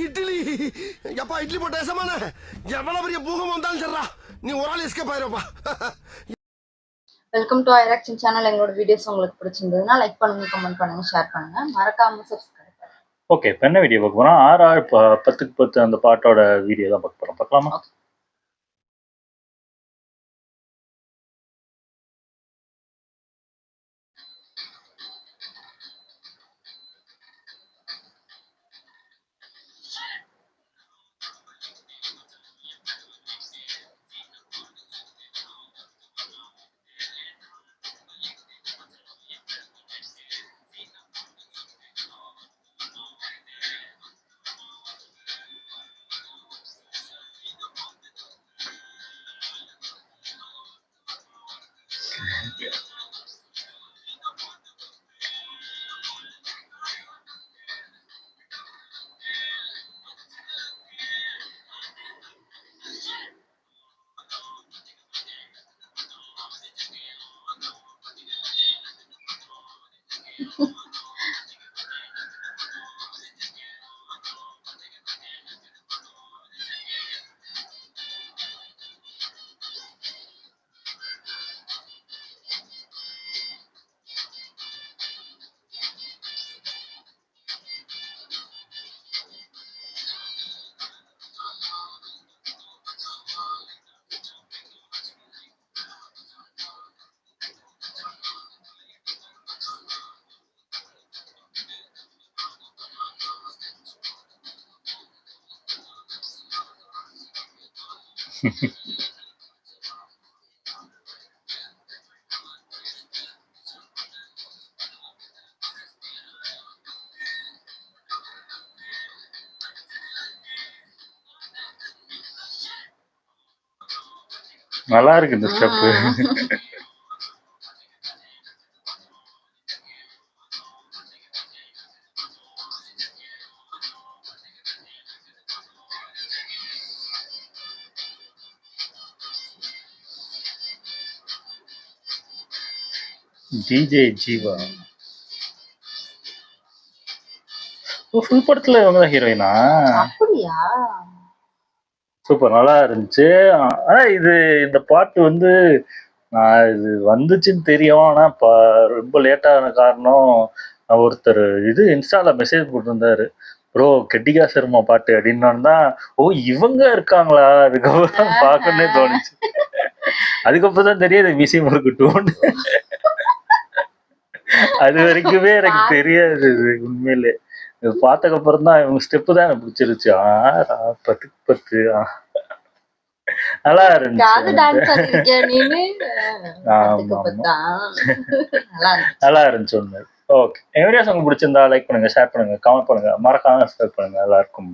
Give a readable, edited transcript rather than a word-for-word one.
இட்லி எப்பா இட்லி போட்ட ஏசமான எவ்வளவு பெரிய பூகம் வந்தாலும் சரிடா நீ ஒரு ஆள் எஸ்கேப் ஆயிருப்பா. Welcome to Iraction channel. எங்களோட வீடியோஸ் உங்களுக்கு பிடிச்சிருந்ததுன்னா லைக் பண்ணுங்க, கமெண்ட் பண்ணுங்க, ஷேர் பண்ணுங்க, மறக்காம சப்ஸ்கிரைப் பண்ணுங்க. ஓகே, இப்போ என்ன வீடியோ பார்க்க போறோம்? 6 10 அந்த பாட்டோட வீடியோ தான் பார்க்க போறோம். பார்க்கலாமா? நல்லா இருக்கு இந்த ஸ்டெப்பு. டிஜே ஜீவா ஃபுல் படத்துல இவங்க தான் ஹீரோயினா? அப்படியா? சூப்பர், நல்லா இருந்துச்சு. இது இந்த பாட்டு வந்து இது வந்துச்சுன்னு தெரியும். ஆனா ரொம்ப லேட்டான காரணம், ஒருத்தர் இது இன்ஸ்டால மெசேஜ் போட்டிருந்தாரு, ப்ரோ கெட்டிகா சர்மா பாட்டு அப்படின்னு தான். ஓ இவங்க இருக்காங்களா? அதுக்கப்புறம் பார்க்கணும்னே தோணுச்சு. அதுக்கப்புறம் தான் தெரியாது மியூசியம் இருக்கட்டும். அது வரைக்குமே எனக்கு தெரியாது உண்மையிலே. பார்த்ததுக்கு அப்புறம் தான் இவங்க ஸ்டெப்பு தான் எனக்கு பிடிச்சிருச்சு. 10 நல்லா இருந்துச்சு. நல்லா இருந்துச்சு உண்மை. ஓகே, வீடியோஸ் உங்களுக்கு பிடிச்சிருந்தா லைக் பண்ணுங்க, ஷேர் பண்ணுங்க, கமெண்ட் பண்ணுங்க, மறக்காம சப்ஸ்கிரைப் பண்ணுங்க. எல்லாருக்கும்